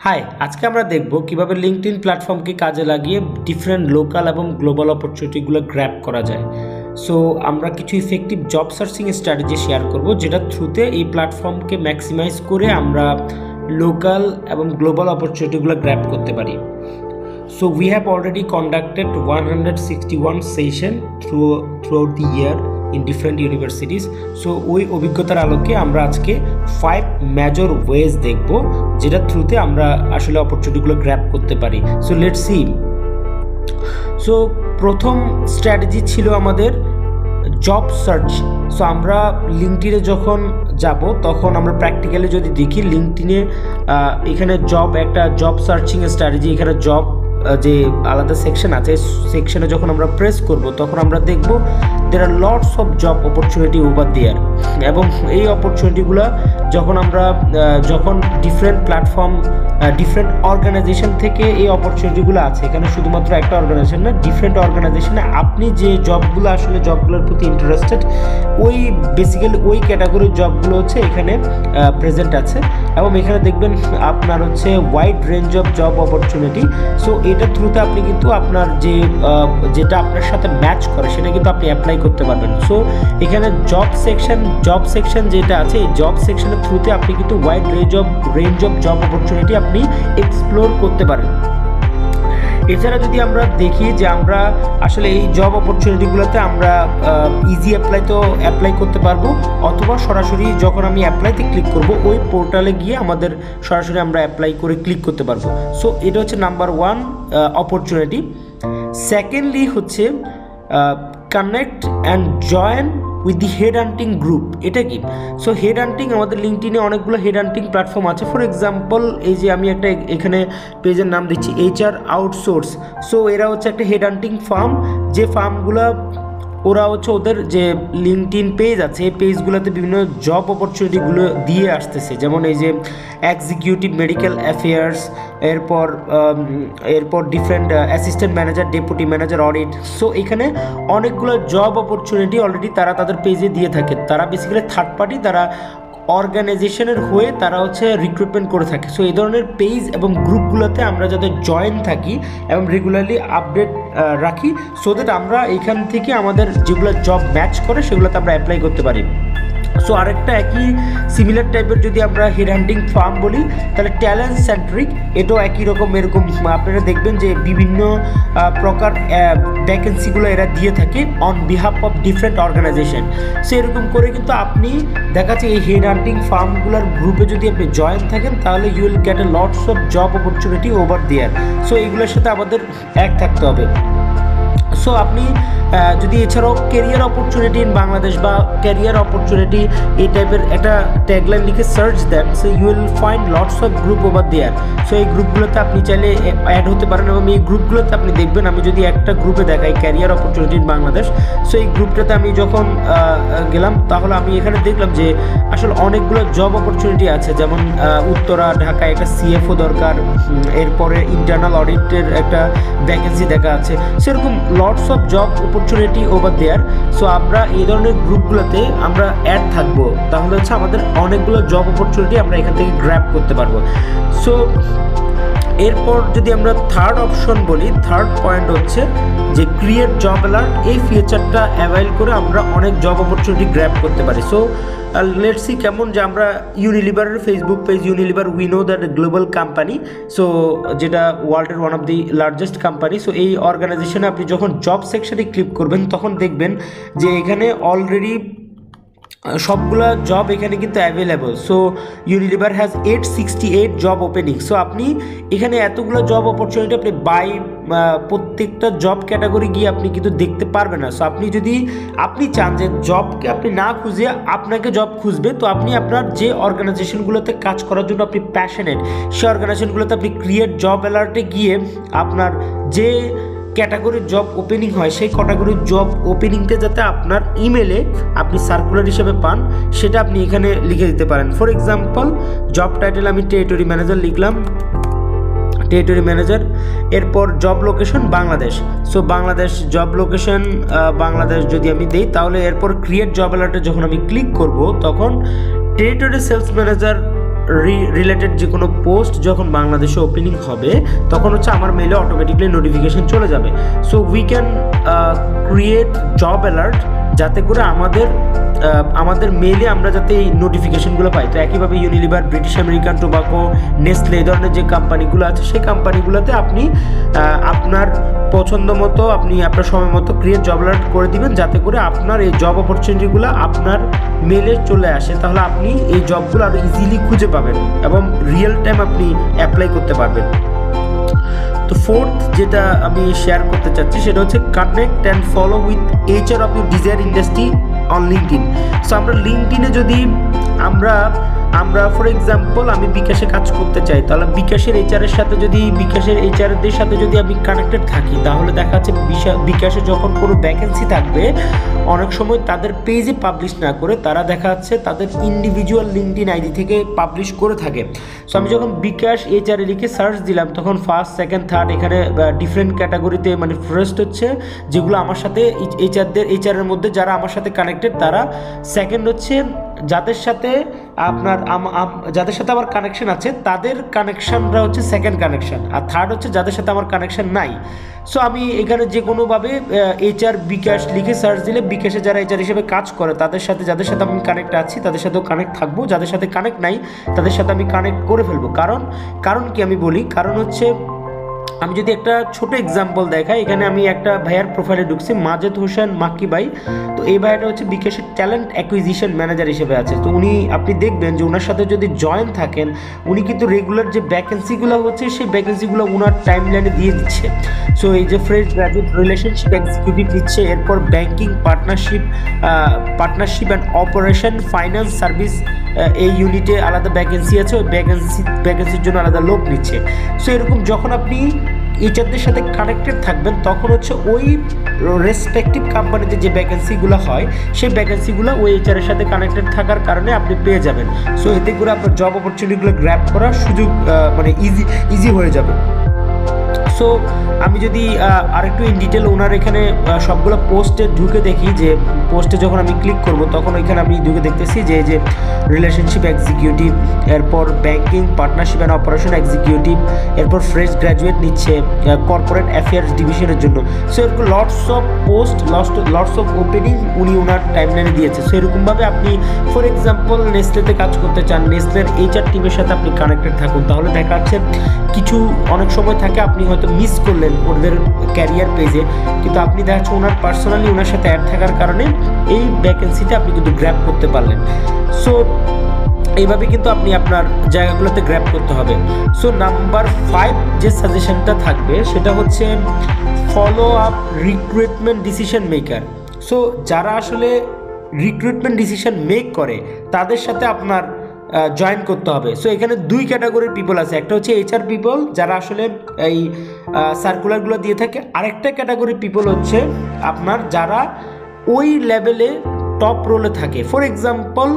High, আজকে আমরা দেখব কিভাবে লিঙ্কডইন প্ল্যাটফর্মকে কাজে লাগিয়ে ডিফারেন্ট লোকাল এবং গ্লোবাল অপরচুনিটিগুলো গ্র্যাব করা যায়। সো আমরা কিছু effective job searching strategy share করব, যেটা থ্রুতে এই প্ল্যাটফর্মকে ম্যাক্সিমাইজ করে আমরা লোকাল এবং গ্লোবাল অপরচুনিটিগুলো গ্র্যাব করতে পারি। So we have already conducted 161 session throughout the year in different universities. So ওই অভিজ্ঞতার আলোকে আমরা আজকে 5 মেজর ওয়েজ দেখব, যেটা থ্রুতে আমরা আসলে অপরচুনিটিগুলো গ্র্যাব করতে পারি। So let's see. সো প্রথম স্ট্র্যাটেজি ছিল আমাদের জব সার্চ। সো আমরা লিঙ্কডইনে যখন যাব তখন আমরা প্র্যাকটিক্যালি যদি দেখি, লিঙ্কডইনে এখানে একটা জব সার্চিং স্ট্র্যাটেজি, এখানে জব যে আলাদা সেকশন আছে, সেকশনে যখন আমরা প্রেস করব তখন আমরা দেখব there are lots of job opportunity over there. এবং এই অপরচুনিটিগুলো যখন ডিফারেন্ট প্ল্যাটফর্ম, ডিফারেন্ট অর্গানাইজেশন থেকে এই অপরচুনিটিগুলো আছে, এখানে শুধুমাত্র একটা অর্গানাইজেশন না, ডিফারেন্ট অর্গানাইজেশনে আপনি যে জবগুলোর প্রতি ইন্টারেস্টেড, ওই বেসিক্যালি ওই ক্যাটাগরির জবগুলো হচ্ছে এখানে প্রেজেন্ট আছে। এবং এখানে দেখবেন আপনার হচ্ছে wide range of job opportunity. So এটার থ্রুতে আপনি কিন্তু আপনার যেটা আপনার সাথে ম্যাচ করে সেটা কিন্তু আপনি অ্যাপ্লাই করতে পারবেন। সো এখানে জব সেকশন যেটা আছে, এই জব সেকশনের থ্রুতে আপনি কিন্তু wide range of job opportunity আপনি এক্সপ্লোর করতে পারেন। এছাড়া যদি আমরা দেখি যে আমরা আসলে এই জব অপরচুনিটিগুলোতে আমরা ইজি অ্যাপ্লাই করতে পারবো, অথবা সরাসরি যখন আমি অ্যাপ্লাইতে ক্লিক করব ওই পোর্টালে গিয়ে আমাদের সরাসরি আমরা অ্যাপ্লাই করে ক্লিক করতে পারবো। সো এটা হচ্ছে নাম্বার 1 অপরচুনিটি। সেকেন্ডলি হচ্ছে connect and join with the head hunting group. এটা কি? সো হেড হান্টিং, আমাদের লিঙ্কডইনে অনেকগুলো হেড হান্টিং প্ল্যাটফর্ম আছে। ফর এক্সাম্পল, এই যে আমি একটা এখানে পেজের নাম দিচ্ছি HR আউটসোর্স। সো এরা হচ্ছে একটা হেড হান্টিং ফার্ম, যে ফার্মগুলো ওরা হচ্ছে ওদের যে লিঙ্কডইন পেজ আছে, এই পেজগুলোতে বিভিন্ন জব অপরচুনিটিগুলো দিয়ে আসতেছে, যেমন এই যে এক্সিকিউটিভ মেডিকেল অ্যাফেয়ার্স, এরপর different assistant manager, deputy manager, audit. So এখানে অনেকগুলো জব অপরচুনিটি অলরেডি তারা তাদের পেজে দিয়ে থাকে। তারা বেসিক্যালি থার্ড পার্টি, তারা অর্গানাইজেশনের হয়ে তারা হচ্ছে রিক্রুটমেন্ট করে থাকে। সো এই ধরনের পেজ এবং গ্রুপগুলোতে আমরা যাতে জয়েন থাকি এবং রেগুলারলি আপডেট রাখি, সো দ্যাট আমরা এখান থেকে আমাদের যেগুলো জব ম্যাচ করে সেগুলোতে আমরা অ্যাপ্লাই করতে পারি। সো আরেকটা একই সিমিলার টাইপের যদি আমরা হেড হান্টিং ফার্ম বলি, তাহলে ট্যালেন্ট সেন্ট্রিক, এটাও একই রকম। এরকম আপনারা দেখবেন যে বিভিন্ন প্রকার ভ্যাকেন্সিগুলো এরা দিয়ে থাকে on behalf of different organization. So এরকম করে কিন্তু আপনি দেখাচ্ছে এই হেড হান্টিং ফার্মগুলোর গ্রুপে যদি আপনি জয়েন থাকেন, তাহলে you will get a lots of job opportunity over there. So এইগুলোর সাথে আমাদের এক থাকতে হবে। সো আপনি যদি এছাড়াও ক্যারিয়ার অপরচুনিটি ইন বাংলাদেশ বা ক্যারিয়ার অপরচুনিটি এই টাইপের একটা ট্যাগলাইন লিখে সার্চ দেন, so you will find lots of group over there. So এই গ্রুপগুলোতে আপনি চাইলে অ্যাড হতে পারেন, এবং এই গ্রুপগুলোতে আপনি দেখবেন, আমি যদি একটা গ্রুপে দেখাই career opportunity in Bangladesh, so এই গ্রুপটাতে আমি যখন গেলাম, তাহলে আমি এখানে দেখলাম যে আসলে অনেকগুলো জব অপরচুনিটি আছে, যেমন উত্তরা, ঢাকায় একটা CFO দরকার, এরপরে ইন্টারনাল অডিটের একটা ভ্যাকেন্সি দেখা আছে। সেরকম lots of job opportunity over there. So আমরা এই ধরনের গ্রুপগুলোতে আমরা অ্যাড থাকবো, তাহলে হচ্ছে আমাদের অনেকগুলো জব অপরচুনিটি আমরা এখান থেকে গ্র্যাব করতে পারবো। সো এরপর যদি আমরা থার্ড অপশন বলি, থার্ড পয়েন্ট হচ্ছে যে ক্রিয়েট জব অ্যালার্ট। এই ফিচারটা অ্যাভেল করে আমরা অনেক জব অপরচুনিটি গ্র্যাব করতে পারি। সো লেটস সি কেমন, যে আমরা ইউনিলিভারের Facebook page, Unilever we know that global company, so যেটা ওয়ার্ল্ডের one of the largest company. So এই অর্গানাইজেশনে আপনি যখন জব সেকশনে ক্লিক করবেন, তখন দেখবেন যে এখানে অলরেডি সবগুলো জব এখানে কিন্তু available. So Unilever has 868 job opening. So আপনি এখানে এতগুলো জব অপরচুনিটি আপনি প্রত্যেকটা জব ক্যাটাগরি গিয়ে আপনি কিন্তু দেখতে পারবেন না। সো আপনি চান যে জবকে আপনি না খুঁজে আপনাকে জব খুঁজবে, তো আপনি আপনার যে অর্গানাইজেশনগুলোতে কাজ করার জন্য আপনি প্যাশনেট, সেই অর্গানাইজেশনগুলোতে আপনি ক্রিয়েট জব অ্যালার্টে গিয়ে আপনার যে ক্যাটাগরির জব ওপেনিং হয়, সেই ক্যাটাগরির জব ওপেনিংটা যাতে আপনার ইমেলে আপনি সার্কুলার হিসেবে পান, সেটা আপনি এখানে লিখে দিতে পারেন। ফর এক্সাম্পল, জব টাইটেল আমি টেরিটরি ম্যানেজার লিখলাম, টেরিটরি ম্যানেজার। এরপর job location Bangladesh. So Bangladesh job location Bangladesh যদি আমি দিই, তাহলে এরপর ক্রিয়েট জব অ্যালার্টে যখন আমি ক্লিক করব, তখন টেরিটরি সেলস ম্যানেজার রিলেটেড যে কোনো পোস্ট যখন বাংলাদেশে ওপেনিং হবে তখন হচ্ছে আমার মেইলে অটোমেটিকলি নোটিফিকেশন চলে যাবে। So we can create job alert যাতে করে আমাদের মেইলে আমরা যাতে এই নোটিফিকেশনগুলো পাই। তো একইভাবে Unilever, British American tobacco, Nestle এই ধরনের যে কোম্পানিগুলো আছে সেই কোম্পানিগুলোতে আপনি আপনার পছন্দ মতো আপনি আপনার সময় মতো ক্রিয়েট জব অ্যালার্ট করে দিবেন যাতে করে আপনার এই জব অপরচুনিটিগুলো আপনার মেলে চলে আসে। তাহলে আপনি এই জবগুলো আরও ইজিলি খুঁজে পাবেন এবং রিয়েল টাইম আপনি অ্যাপ্লাই করতে পারবেন। তো ফোর্থ যেটা আমি শেয়ার করতে চাচ্ছি সেটা হচ্ছে connect and follow with HR of your desire industry on LinkedIn. So আমরা লিঙ্কডইনে যদি আমরা ফর এক্সাম্পল আমি বিকাশে কাজ করতে চাই, তাহলে বিকাশের HR-এর সাথে যদি বিকাশের HR-দের সাথে যদি আমি কানেক্টেড থাকি তাহলে দেখা যাচ্ছে বিকাশে যখন কোনো ভ্যাকেন্সি থাকবে অনেক সময় তাদের পেজে পাবলিশ না করে তারা দেখা যাচ্ছে তাদের ইন্ডিভিজুয়াল লিঙ্কডইন আইডি থেকে পাবলিশ করে থাকে। সো আমি যখন বিকাশ HR লিখে সার্চ দিলাম তখন ফার্স্ট, সেকেন্ড, থার্ড এখানে ডিফারেন্ট ক্যাটাগরিতে মানে ফার্স্ট হচ্ছে যেগুলো আমার সাথে HR-এর মধ্যে যারা আমার সাথে কানেক্টেড তারা, সেকেন্ড হচ্ছে যাদের সাথে আমার কানেকশন আছে তাদের কানেকশনরা হচ্ছে সেকেন্ড কানেকশন, আর থার্ড হচ্ছে যাদের সাথে আমার কানেকশন নাই। সো আমি এখানে যে কোনোভাবে HR বিকাশ লিখে সার্চ দিলে বিকাশে যারা HR হিসেবে কাজ করে তাদের সাথে যাদের সাথে আমি কানেক্ট আছি তাদের সাথেও কানেক্ট থাকবো, যাদের সাথে কানেক্ট নাই তাদের সাথে আমি কানেক্ট করে ফেলবো। কারণ কি আমি বলি, কারণ হচ্ছে আমি যদি একটা ছোট এক্সাম্পল দেখাই, এখানে আমি একটা ভাইয়ার প্রোফাইলে ঢুকছি, মাজেদ হোসেন মাক্কি ভাই। তো এই ভাইয়াটা হচ্ছে বিকাশের ট্যালেন্ট অ্যাকুইজিশন ম্যানেজার হিসেবে আছে। তো আপনি দেখবেন যে ওনার সাথে যদি জয়েন থাকেন উনি কিন্তু রেগুলার যে ভ্যাকেন্সিগুলো হচ্ছে সেই ভ্যাকেন্সিগুলো ওনার টাইম লাইনে দিয়ে দিচ্ছে। সো এই যে ফ্রেশ গ্র্যাজুয়েট রিলেশনশিপ এক্সিকিউটিভ দিচ্ছে, এরপর banking partnership and operation finance service এই ইউনিটে আলাদা ভ্যাকেন্সি আছে, ওই ভ্যাকেন্সির জন্য আলাদা লোক নিচ্ছে। সো এরকম যখন আপনি HR-দের সাথে কানেক্টেড থাকবেন তখন হচ্ছে ওই রেসপেক্টিভ কোম্পানিতে যে ভ্যাকেন্সিগুলো হয় সেই ভ্যাকেন্সিগুলো ওই HR-এর সাথে কানেক্টেড থাকার কারণে আপনি পেয়ে যাবেন। সো এতে করে আপনার জব অপরচুনিটিগুলো গ্র্যাব করার সুযোগ মানে ইজি হয়ে যাবে। সো আমি যদি আরেকটু ইন ডিটেল ওনার এখানে সবগুলো পোস্টে ঢুকে দেখি, যে পোস্টে যখন আমি ক্লিক করব তখন ওইখানে আমি ঢুকে দেখতেছি যে রিলেশনশিপ এক্সিকিউটিভ, এরপর banking partnership and operation executive, এরপর ফ্রেশ গ্র্যাজুয়েট নিচ্ছে কর্পোরেট অ্যাফেয়ার্স ডিভিশনের জন্য। সো এরকম lots of post, lots of opening উনি ওনার টাইমলাইনে দিয়েছে। সো এরকমভাবে আপনি ফর এক্সাম্পল নেসলেতে কাজ করতে চান, নেসলের HR টিমের সাথে আপনি কানেক্টেড থাকুন, তাহলে দেখা যাচ্ছে কিছু অনেক সময় থাকে আপনি হয়তো মিস করলেন ওদের ক্যারিয়ার পেজে, কিন্তু আপনি দেখা যাচ্ছে ওনার পার্সোনালি ওনার সাথে অ্যাড থাকার কারণে এই ভ্যাকেন্সিটা আপনি কিন্তু গ্র্যাব করতে পারলেন। সো এইভাবে কিন্তু আপনি আপনার জায়গাগুলোতে গ্র্যাব করতে হবে। সো নাম্বার 5 যে সাজেশনটা থাকবে সেটা হচ্ছে follow up recruitment decision maker. So যারা আসলে রিক্রুটমেন্ট ডিসিশন মেক করে তাদের সাথে আপনার জয়েন করতে হবে। সো এখানে 2 ক্যাটাগরির পিপল আছে, একটা হচ্ছে HR পিপল যারা আসলে এই সার্কুলারগুলো দিয়ে থাকে, আরেকটা ক্যাটাগরি পিপল হচ্ছে আপনার যারা ওই লেভেলে টপ রোলে থাকে। ফর এক্সাম্পল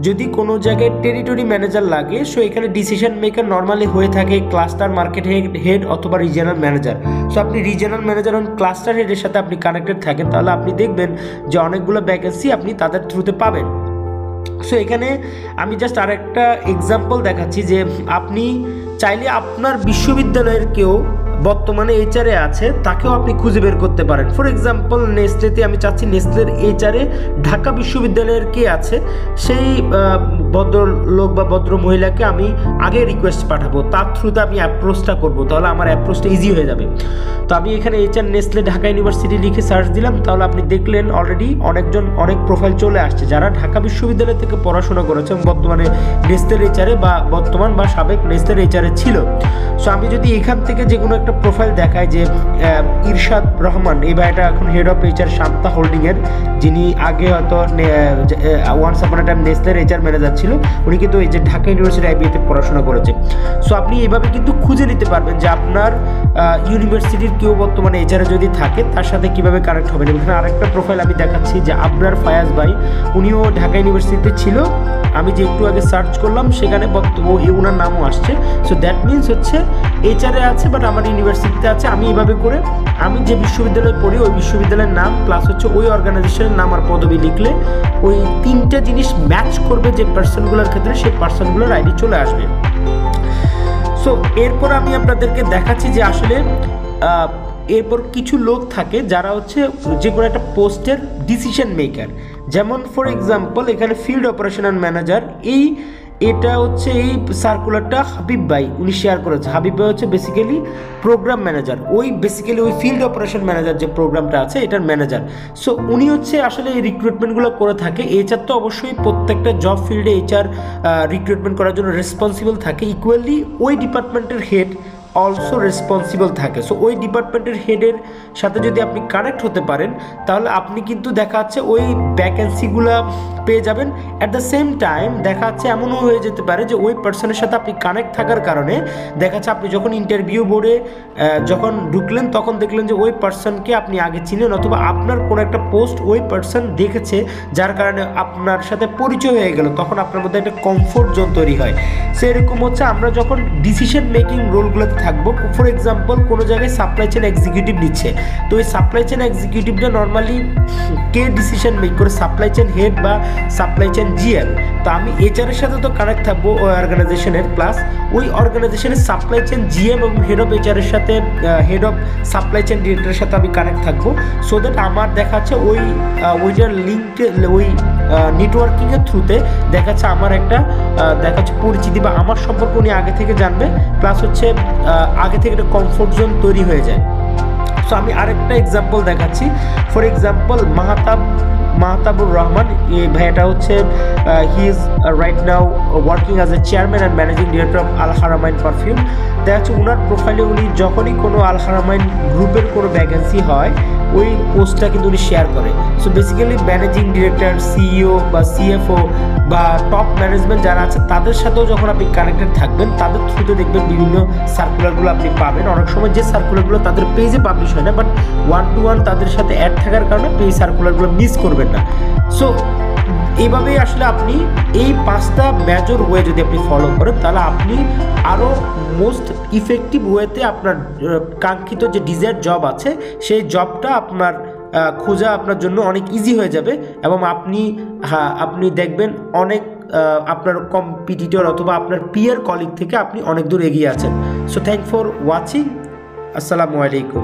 যদি কোনো জায়গায় টেরিটরি ম্যানেজার লাগে, সো এখানে ডিসিশন মেকার নর্মালি হয়ে থাকে ক্লাস্টার মার্কেট হেড অথবা রিজিয়নাল ম্যানেজার। সো আপনি রিজিয়নাল ম্যানেজার এবং ক্লাস্টার হেডের সাথে আপনি কানেক্টেড থাকেন তাহলে আপনি দেখবেন যে অনেকগুলো ভ্যাকেন্সি আপনি তাদের থ্রুতে পাবেন। সো এখানে আমি জাস্ট আরেকটা এক্সাম্পল দেখাচ্ছি যে আপনি চাইলে আপনার বিশ্ববিদ্যালয়ের কেউ বর্তমানে HR-এ আছে তাকেও আপনি খুঁজে বের করতে পারেন। ফর এক্সাম্পল নেসলেতে আমি চাচ্ছি নেসলের HR-এ ঢাকা বিশ্ববিদ্যালয়ের কে আছে সেই ভদ্রলোক বা ভদ্র মহিলাকে আমি আগে রিকোয়েস্ট পাঠাবো, তার থ্রুতে আমি অ্যাপ্রোচটা করবো, তাহলে আমার অ্যাপ্রোচটা ইজি হয়ে যাবে। তো আমি এখানে HR নেসলে ঢাকা ইউনিভার্সিটি লিখে সার্চ দিলাম, তাহলে আপনি দেখলেন অলরেডি অনেক প্রোফাইল চলে আসছে যারা ঢাকা বিশ্ববিদ্যালয় থেকে পড়াশোনা করেছে এবং বর্তমানে নেসলের HR-এ বা বর্তমান বা সাবেক নেসলের HR-এ ছিল। সো আমি যদি এখান থেকে যে কোনো একটা প্রোফাইল দেখায় যে ইরশাদ রহমান, এই ভাইটা এখন হেড অফ HR শান্তা হোল্ডিংয়ের, যিনি আগে হয়তো ওয়ান্স আপন এ টাইম নেসলের HR ম্যানেজার ছিল, উনি কিন্তু এই যে ঢাকা ইউনিভার্সিটি IBA-তে পড়াশোনা করেছে। সো আপনি এইভাবে কিন্তু খুঁজে নিতে পারবেন যে আপনার ইউনিভার্সিটির কেউ বর্তমানে HR-এ যদি থাকে তার সাথে কীভাবে কানেক্ট হবেন। এখানে আরেকটা প্রোফাইল আমি দেখাচ্ছি যে আবরার ফায়াজ ভাই, উনিও ঢাকা ইউনিভার্সিটিতে ছিল, আমি যে একটু আগে সার্চ করলাম সেখানে ওনার নামও আসছে। সো দ্যাট মিনস হচ্ছে এইচআরে আছে, বাট আমার ইউনিভার্সিটিতে আছে। আমি এভাবে করে আমি যে বিশ্ববিদ্যালয়ে পড়ি ওই বিশ্ববিদ্যালয়ের নাম প্লাস হচ্ছে ওই অর্গানাইজেশনের নাম আর পদবি লিখলে ওই তিনটা জিনিস ম্যাচ করবে যে পার্সনগুলোর ক্ষেত্রে, সেই পার্সনগুলোর আইডি চলে আসবে। সো এরপর আমি আপনাদেরকে দেখাচ্ছি যে আসলে এরপর কিছু লোক থাকে যারা হচ্ছে যে কোনো একটা পোস্টের ডিসিশন মেকার। যেমন ফর এক্সাম্পল এখানে ফিল্ড অপারেশনাল ম্যানেজার, এটা হচ্ছে এই সার্কুলারটা হাবিব ভাই উনি শেয়ার করেছে। হাবিব ভাই হচ্ছে বেসিক্যালি প্রোগ্রাম ম্যানেজার, ওই বেসিক্যালি ওই ফিল্ড অপারেশন ম্যানেজার যে প্রোগ্রামটা আছে এটার ম্যানেজার। সো উনি হচ্ছে আসলে এই রিক্রুটমেন্টগুলো করে থাকে। এইচআর তো অবশ্যই প্রত্যেকটা জব ফিল্ডে এইচআর রিক্রুটমেন্ট করার জন্য রেসপন্সিবল থাকে, ইকুয়ালি ওই ডিপার্টমেন্টের হেড অলসো রেসপন্সিবল থাকে। সো ওই ডিপার্টমেন্টের হেডের সাথে যদি আপনি কানেক্ট হতে পারেন তাহলে আপনি কিন্তু দেখা যাচ্ছে ওই ভ্যাকেন্সিগুলো পেয়ে যাবেন। অ্যাট দ্য সেম টাইম দেখা যাচ্ছে এমনও হয়ে যেতে পারে যে ওই পার্সনের সাথে আপনি কানেক্ট থাকার কারণে দেখা যাচ্ছে আপনি যখন ইন্টারভিউ বোর্ডে যখন ঢুকলেন তখন দেখলেন যে ওই পার্সনকে আপনি আগে চিনেন, অথবা আপনার কোনো একটা পোস্ট ওই পার্সন দেখেছে যার কারণে আপনার সাথে পরিচয় হয়ে গেল, তখন আপনার মধ্যে একটা কমফোর্ট জোন তৈরি হয়। সেরকম হচ্ছে আমরা যখন ডিসিশন মেকিং রোলগুলোতে থাকবো, ফর এক্সাম্পল কোনো জায়গায় সাপ্লাই চেন এক্সিকিউটিভ নিচ্ছে, তো ওই সাপ্লাই চেন এক্সিকিউটিভটা নর্মালি কে ডিসিশন মেক করে, সাপ্লাই চেন হেড বা সাপ্লাই চেন জিএম। তো আমি এইচআরের সাথে তো কানেক্ট থাকবো ওই অর্গানাইজেশনের, প্লাস ওই অর্গানাইজেশনের সাপ্লাই চেন জিএম এবং হেড অফ এইচআরের সাথে হেড অফ সাপ্লাই চেন ডিরেক্টরের সাথে আমি কানেক্ট থাকবো। সো দ্যাট আমার দেখা যাচ্ছে ওইটার লিঙ্কে ওই নেটওয়ার্কিংয়ের থ্রুতে দেখা যাচ্ছে আমার একটা দেখা যাচ্ছে পরিচিতি বা আমার সম্পর্কে উনি আগে থেকে জানবে, প্লাস হচ্ছে আগে থেকে একটা কমফোর্ট জোন তৈরি হয়ে যায়। সো আমি আরেকটা এক্সাম্পল দেখাচ্ছি। ফর এক্সাম্পল মাহতাবুর রহমান, এই ভাইয়াটা হচ্ছে he is right now working as a chairman and managing director of Al Haramain perfume. দেখা যাচ্ছে ওনার প্রোফাইলে উনি যখনই কোনো আল হারামাইন গ্রুপের কোনো ভ্যাকেন্সি হয় ওই পোস্টটা কিন্তু উনি শেয়ার করে। So basically managing director, CEO বা সিএফও বা টপ ম্যানেজমেন্ট যারা আছে তাদের সাথেও যখন আপনি কানেক্টেড থাকবেন তাদের থ্রুতে দেখবেন বিভিন্ন সার্কুলারগুলো আপনি পাবেন। অনেক সময় যে সার্কুলারগুলো তাদের পেজে পাবলিশ হয় না, বাট ওয়ান টু ওয়ান তাদের সাথে অ্যাড থাকার কারণে আপনি এই সার্কুলারগুলো মিস করবেন না। সো এইভাবেই আসলে আপনি এই 5টা মেজর ওয়ে যদি আপনি ফলো করেন তাহলে আপনি আরও মোস্ট ইফেক্টিভ ওয়েতে আপনার কাঙ্ক্ষিত যে ডিজায়ার জব আছে সেই জবটা আপনার খোঁজা আপনার জন্য অনেক ইজি হয়ে যাবে, এবং আপনি দেখবেন অনেক আপনার কম্পিটিটর অথবা আপনার পিয়ার কলিগ থেকে আপনি অনেক দূর এগিয়ে আছেন। So thank for watching. আসসালামু আলাইকুম।